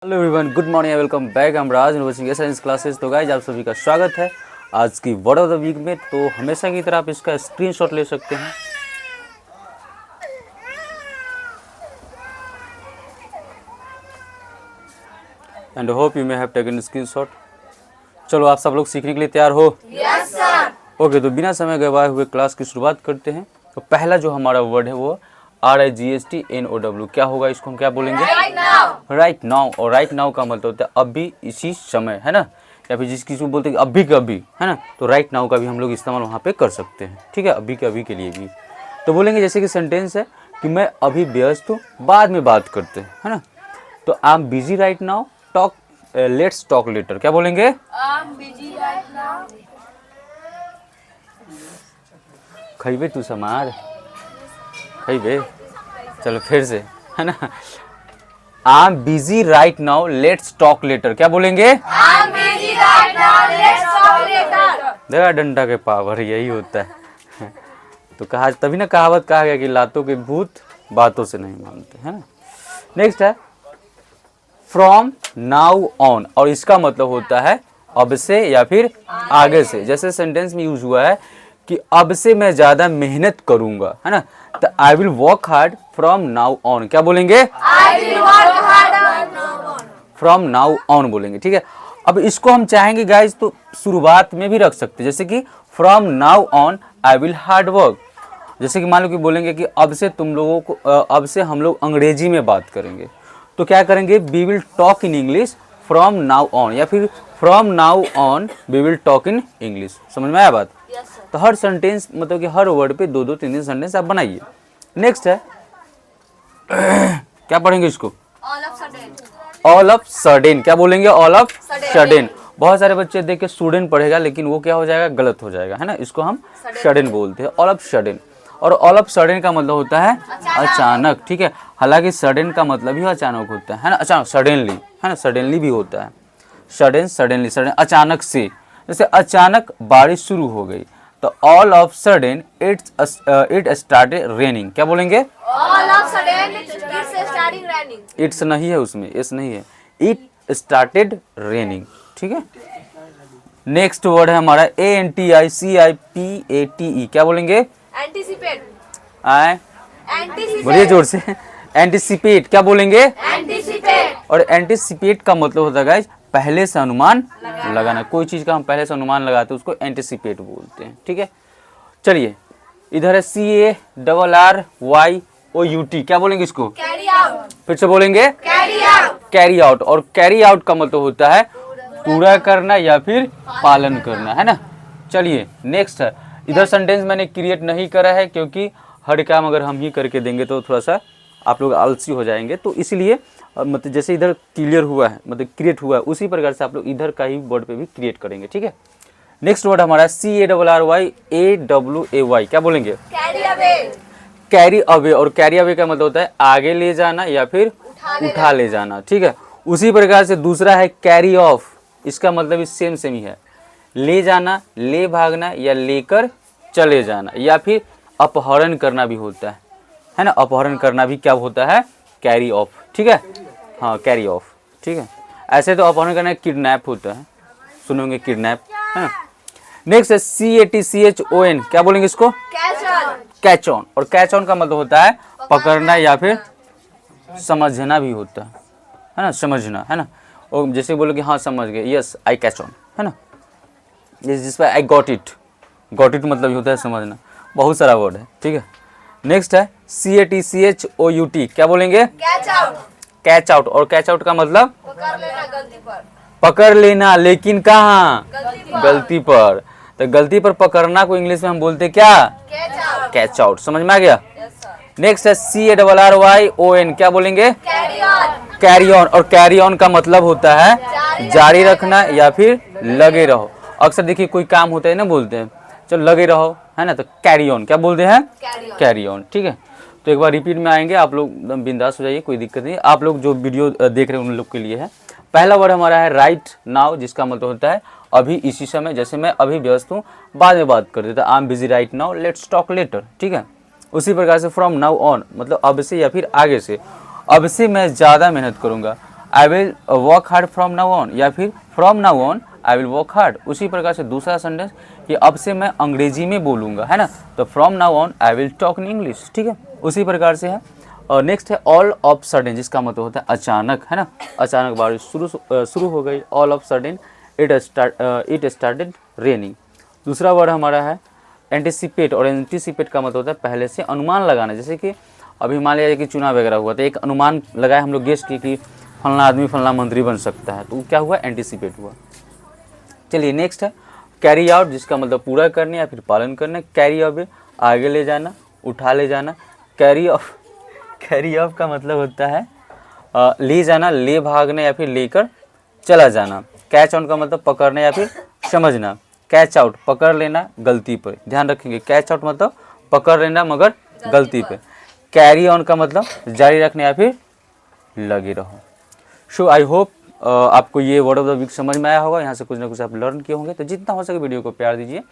Hello everyone, good morning, welcome back. हम राज watching science classes. तो guys आप सभी का स्वागत है आज की वर्ड ऑफ द वीक में। तो हमेशा की तरह आप इसका स्क्रीनशॉट ले सकते हैं। And hope you may have taken screenshot. चलो आप सब लोग सीखने के लिए तैयार हो? Yes sir. ओके, तो बिना समय गवाए हुए क्लास की शुरुआत करते हैं। तो पहला जो हमारा वर्ड है वो RIGSTNOW। क्या होगा? इसको हम क्या बोलेंगे? Right now. Right now. और राइट नाउ का मतलब होता है अभी, इसी समय, है ना। या फिर जिस किसी को बोलते हैं अभी के अभी, है ना। तो राइट नाउ का भी हम लोग इस्तेमाल वहाँ पे कर सकते हैं, ठीक है, अभी के अभी के लिए भी। तो बोलेंगे जैसे कि सेंटेंस है कि मैं अभी व्यस्त हूँ, बाद में बात करते हैं, है ना। तो I am busy right now, talk let's talk later. क्या बोलेंगे? I am busy right now. खइबे तू समार, खइबे। चलो फिर से, है ना। I am busy right now, let's talk later. क्या बोलेंगे? I am busy right now, let's talk later. देखा, डंडा के पावर यही होता है। तो कहा, तभी ना कहावत कहा गया कि लातों के भूत बातों से नहीं मानते, है ना। नेक्स्ट है फ्रॉम नाउ ऑन, और इसका मतलब होता है अब से या फिर आगे से। जैसे सेंटेंस में यूज हुआ है कि अब से मैं ज्यादा मेहनत करूंगा, है ना। तो I will work hard from now on. क्या बोलेंगे? I will work hard from now on बोलेंगे, ठीक है। अब इसको हम चाहेंगे गाइज तो शुरुआत में भी रख सकते हैं, जैसे कि from now on I will hard work. जैसे कि मान लो कि बोलेंगे कि अब से तुम लोगों को अब से हम लोग अंग्रेजी में बात करेंगे, तो क्या करेंगे? We will talk in English from now on, या फिर from now on we will talk in English. समझ में आया बात? Yes sir. तो हर सेंटेंस मतलब कि हर वर्ड पे दो दो तीन तीन सेंटेंस आप बनाइए। नेक्स्ट है क्या पढ़ेंगे इसको? All of sudden. All of sudden. क्या बोलेंगे? All of Sudden। सडन। बहुत सारे बच्चे देख के स्टूडेंट पढ़ेगा, लेकिन वो क्या हो जाएगा? गलत हो जाएगा, है ना। इसको हम सडन बोलते हैं, ऑल ऑफ सडन। और ऑल ऑफ सडन का मतलब होता है अचानक, ठीक है। हालांकि सडन का मतलब ही अचानक होता है ना। अचानक, सडनली, है ना। सडनली भी होता है, सडन, सडनली, सडन, अचानक से। जैसे अचानक बारिश शुरू हो गई, तो all of sudden it started raining. क्या बोलेंगे? All of sudden it's starting raining. It's नहीं है, उसमें एस नहीं है। इट स्टार्टेड रेनिंग, ठीक है। नेक्स्ट वर्ड है हमारा ANTICIPATE। क्या बोलेंगे? एंटीसिपेट। आए, एंटीसिपेट। बोलिए जोर से। एंटिसिपेट। क्या बोलेंगे? एंटीसिपेट। और एंटिसिपेट का मतलब होता है गाइस पहले से अनुमान लगाना। कोई चीज का हम पहले से अनुमान लगाते हैं उसको एंटिसिपेट बोलते हैं, ठीक है। चलिए, इधर है CARRYOUT। क्या बोलेंगे इसको? Carry out. फिर से बोलेंगे कैरी आउट। Carry out. और कैरी आउट का मतलब होता है पूरा करना या फिर पालन करना, है ना। चलिए नेक्स्ट है, इधर सेंटेंस मैंने क्रिएट नहीं करा है क्योंकि हर काम अगर हम ही करके देंगे तो थोड़ा सा आप लोग आलसी हो जाएंगे। तो इसलिए मतलब जैसे इधर क्लियर हुआ है, मतलब क्रिएट हुआ है, उसी प्रकार से आप लोग इधर का ही वर्ड पे भी क्रिएट करेंगे, ठीक है। नेक्स्ट वर्ड हमारा CARRYAWAY। क्या बोलेंगे? Carry away. Carry away. और कैरी अवे का मतलब होता है आगे ले जाना या फिर उठा ले जाना, ठीक है। उसी प्रकार से दूसरा है कैरी ऑफ। इसका मतलब भी सेम सेम ही है, ले जाना, ले भागना, या लेकर चले जाना, या फिर अपहरण करना भी होता है ना। अपहरण करना भी क्या होता है? कैरी ऑफ, ठीक है। हाँ, कैरी ऑफ, ठीक है। ऐसे तो अपहरण करना किडनैप होता है, सुनोगे किडनैप, है ना। नेक्स्ट है CATCHON। क्या बोलेंगे इसको? Catch on. Catch on. और कैच ऑन का मतलब होता है पकड़ना या फिर समझना भी होता है ना। समझना, है ना। और जैसे बोलोगे हाँ समझ गए, यस आई कैच ऑन, है ना। जिस पर I got it. Got it मतलब ही होता है समझना। बहुत सारा वर्ड है, ठीक है। नेक्स्ट है CATCHOUT। क्या बोलेंगे? Catch out. Catch out. और कैच आउट का मतलब पकड़ लेना गलती पर। पकड़ लेना, लेकिन कहाँ? गलती पर। गलती पर। तो गलती पर पकड़ना को इंग्लिश में हम बोलते क्या? Catch out. Catch out. समझ में आ गया? Yes sir. नेक्स्ट है CARRYON। क्या बोलेंगे? Carry on. Carry on. और कैरी ऑन का मतलब होता है जारी रखना या फिर लगे रहो। अक्सर देखिए कोई काम होता है ना, बोलते हैं चलो लगे रहो, है ना। तो कैरी ऑन क्या बोलते हैं? Carry on. कैरी ऑन, ठीक है। तो एक बार रिपीट में आएंगे, आप लोग एकदम बिंदास हो जाइए, कोई दिक्कत नहीं। आप लोग जो वीडियो देख रहे हैं उन लोग के लिए है। पहला वर्ड हमारा है राइट नाउ, जिसका मतलब होता है अभी, इसी समय। जैसे मैं अभी व्यस्त हूँ, बाद में बात कर देता। आई am busy right now, let's talk letter, ठीक है। उसी प्रकार से फ्रॉम नाउ ऑन मतलब अब से या फिर आगे से। अब से मैं ज़्यादा मेहनत करूँगा। I will work hard from now on, या फिर from now on I will work hard. उसी प्रकार से दूसरा सेंटेंस कि अब से मैं अंग्रेजी में बोलूँगा, है ना, तो from now on I will talk in English, ठीक है, उसी प्रकार से है। और नेक्स्ट है ऑल ऑफ सडन, जिसका मतलब होता है अचानक, है ना, अचानक बारिश शुरू हो गई, all of sudden it started raining. दूसरा वर्ड हमारा है एंटिसिपेट, और एंटिसिपेट का मतलब होता है पहले से अनुमान लगाना। जैसे कि अभी मान लिया कि चुनाव वगैरह हुआ तो एक अनुमान लगाए हम लोग, गेस की कि फलना आदमी फलना मंत्री बन सकता है, तो क्या हुआ, एंटिसिपेट हुआ। चलिए नेक्स्ट है कैरी आउट, जिसका मतलब पूरा करने या फिर पालन करना। कैरी अवे आगे ले जाना, उठा ले जाना। कैरी ऑफ का मतलब होता है ले जाना, ले भागना या फिर लेकर चला जाना। कैच ऑन का मतलब पकड़ना या फिर समझना। कैच आउट पकड़ लेना गलती पर, ध्यान रखेंगे, कैच आउट मतलब पकड़ लेना मगर गलती पे। कैरी ऑन का मतलब जारी रखना या फिर लगे रहो। सो आई होप आपको ये वर्ड ऑफ द वीक समझ में आया होगा, यहाँ से कुछ ना कुछ आप लर्न किए होंगे। तो जितना हो सके वीडियो को प्यार दीजिए,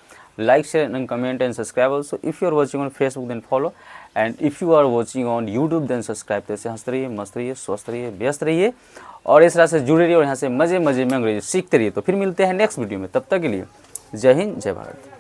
like share and comment and subscribe also. If you are watching on Facebook then follow, and if you are watching on YouTube then subscribe. तो ऐसे हंसते रहिए, मस्त रहिए, स्वस्थ रहिए, व्यस्त रहिए और इस तरह से जुड़े रहिए और यहाँ से मज़े मज़े में अंग्रेजी सीखते रहिए। तो फिर मिलते हैं नेक्स्ट वीडियो में, तब तक के लिए जय हिंद, जय भारत।